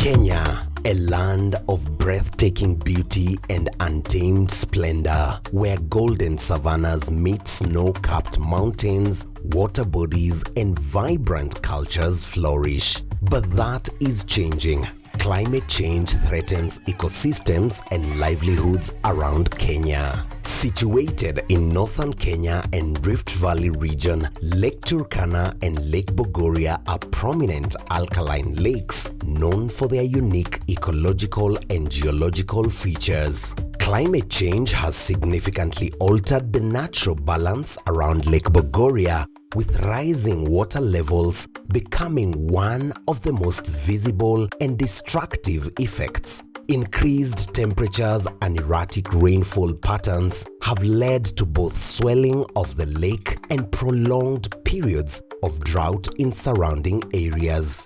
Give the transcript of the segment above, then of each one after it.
Kenya, a land of breathtaking beauty and untamed splendor, where golden savannas meet snow-capped mountains, water bodies, and vibrant cultures flourish. But that is changing. Climate change threatens ecosystems and livelihoods around Kenya. Situated in northern Kenya and Rift Valley region, Lake Turkana and Lake Bogoria are prominent alkaline lakes known for their unique ecological and geological features. Climate change has significantly altered the natural balance around Lake Bogoria, with rising water levels becoming one of the most visible and destructive effects. Increased temperatures and erratic rainfall patterns have led to both swelling of the lake and prolonged periods of drought in surrounding areas.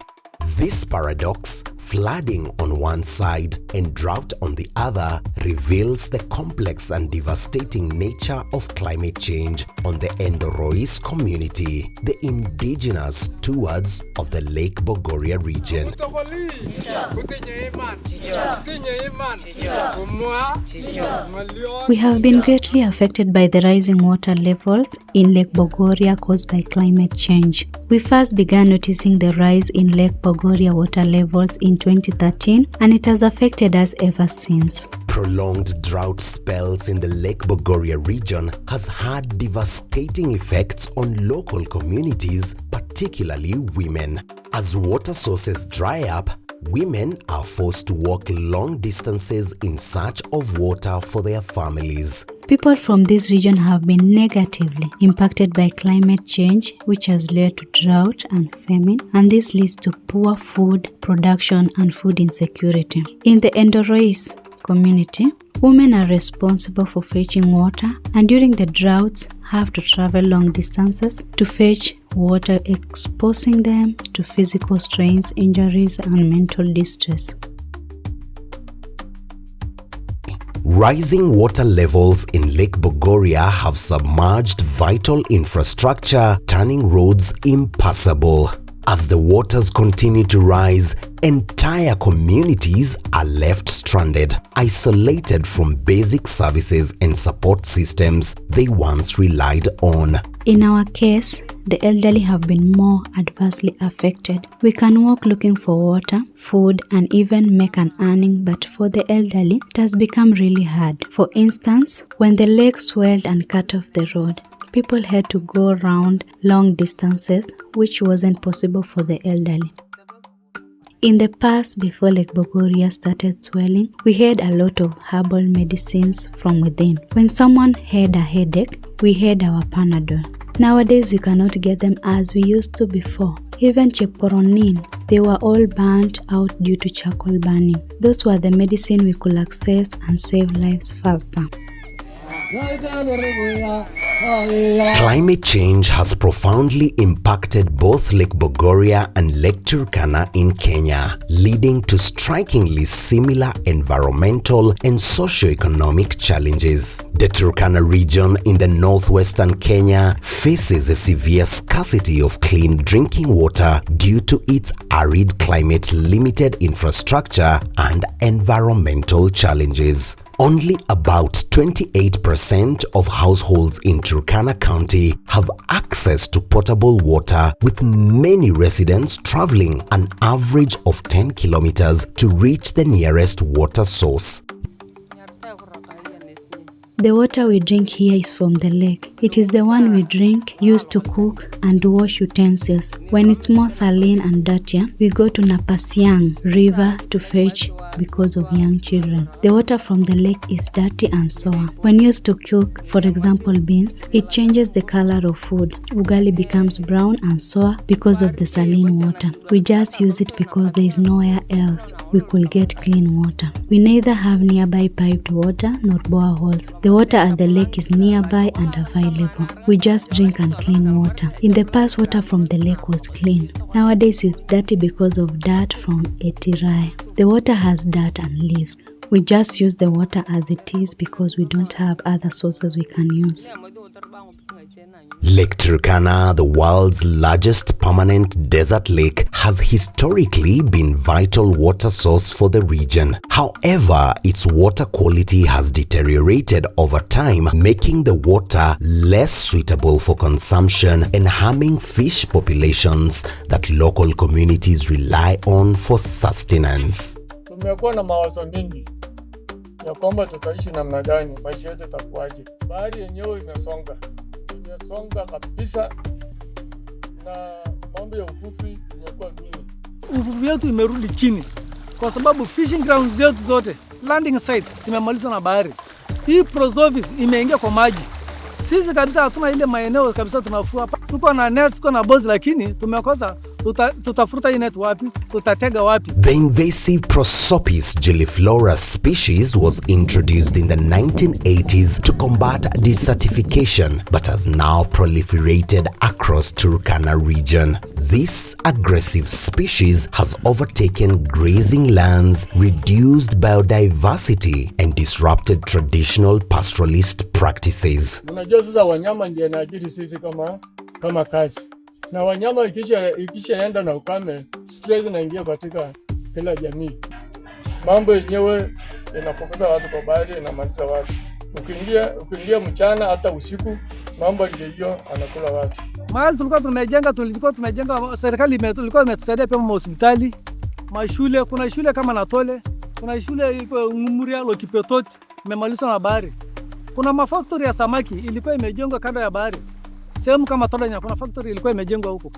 This paradox, flooding on one side and drought on the other, reveals the complex and devastating nature of climate change on the Endorois community, the indigenous stewards of the Lake Bogoria region. We have been greatly affected by the rising water levels in Lake Bogoria caused by climate change. We first began noticing the rise in Lake Bogoria water levels in 2013, and it has affected us ever since. Prolonged drought spells in the Lake Bogoria region has had devastating effects on local communities, particularly women. As water sources dry up, women are forced to walk long distances in search of water for their families. People from this region have been negatively impacted by climate change, which has led to drought and famine, and this leads to poor food production and food insecurity. In the Endorois community, women are responsible for fetching water, and during the droughts have to travel long distances to fetch water, exposing them to physical strains, injuries, and mental distress. Rising water levels in Lake Bogoria have submerged vital infrastructure, turning roads impassable. As the waters continue to rise, entire communities are left stranded, isolated from basic services and support systems they once relied on. In our case, the elderly have been more adversely affected. We can walk looking for water, food, and even make an earning, but for the elderly, it has become really hard. For instance, when the lake swelled and cut off the road, people had to go around long distances, which wasn't possible for the elderly. In the past, before Lake Bogoria started swelling, we had a lot of herbal medicines from within. When someone had a headache, we had our Panadol. Nowadays, we cannot get them as we used to before. Even Chepkirui, they were all burnt out due to charcoal burning. Those were the medicine we could access and save lives faster. Climate change has profoundly impacted both Lake Bogoria and Lake Turkana in Kenya, leading to strikingly similar environmental and socio-economic challenges. The Turkana region in the northwestern Kenya faces a severe scarcity of clean drinking water due to its arid climate, limited infrastructure, and environmental challenges. Only about 28% of households in Turkana County have access to potable water, with many residents traveling an average of 10 kilometers to reach the nearest water source. The water we drink here is from the lake. It is the one we drink, use to cook and wash utensils. When it's more saline and dirtier, we go to Napasiang River to fetch because of young children. The water from the lake is dirty and sour. When used to cook, for example beans, it changes the color of food. Ugali becomes brown and sour because of the saline water. We just use it because there is nowhere else we could get clean water. We neither have nearby piped water nor boreholes. The water at the lake is nearby and available. We just drink and clean water. In the past, water from the lake was clean. Nowadays, it's dirty because of dirt from Etirai. The water has dirt and leaves. We just use the water as it is because we don't have other sources we can use. Lake Turkana, the world's largest permanent desert lake, has historically been a vital water source for the region. However, its water quality has deteriorated over time, making the water less suitable for consumption and harming fish populations that local communities rely on for sustenance. Tumekuwa na mawazo mingi ya kwamba tutaishi namna gani, maisha yetu itakuwaje. Bahari yenyewe imesonga kabisa, na mambo ya uvuvi imekuwa duni. Uvuvi wetu imerudi chini kwa sababu fishing grounds zetu zote, landing sites zimemalizwa na bahari. Hii prosovis imeingia kwa maji. Sisi kabisa hatuna ile maeneo kabisa tunafua hapa. Tuko na nets, tuko na boats, lakini tumekosa tutafuta hii net wapi, tutatega wapi. The invasive Prosopis gilliflora species was introduced in the 1980s to combat desertification, but has now proliferated across Turkana region. This aggressive species has overtaken grazing lands, reduced biodiversity, and disrupted traditional pastoralist practices. Unajua sasa wanyama ndiye naajiri sisi kama kazi. Na wanyama ikishaenda na ukame, stress inaingia katika kila jamii. Mambo yenyewe inafukuza watu kwa bahari, inamaliza watu. Ukiingia mchana hata usiku, mambo ndio hiyo anakula watu. Mahali tulikuwa tumejenga, serikali ilikuwa imetusaidia pia hospitali, mashule, kuna shule kama Natole, kuna shule iko Ngumuria Lokipetot, imemalizwa na bahari. Kuna mafactory ya samaki ilikuwa imejengwa kando ya bahari. Sehemu kama Tolanya kuna factory ilikuwa imejengwa huko.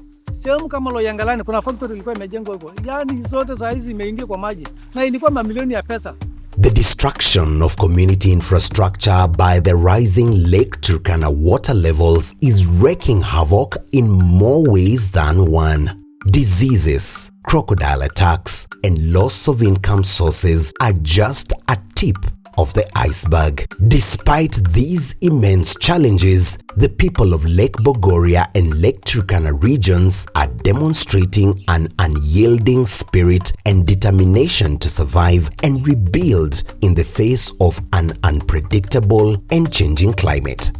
Sehemu kama Loyangalani kuna factory ilikuwa imejengwa huko. Yaani zote za hizi imeingia kwa maji na ilikuwa mamilioni ya pesa. The destruction of community infrastructure by the rising Lake Turkana water levels is wreaking havoc in more ways than one. Diseases, crocodile attacks, and loss of income sources are just a tip of the iceberg. Despite these immense challenges, the people of Lake Bogoria and Lake Turkana regions are demonstrating an unyielding spirit and determination to survive and rebuild in the face of an unpredictable and changing climate.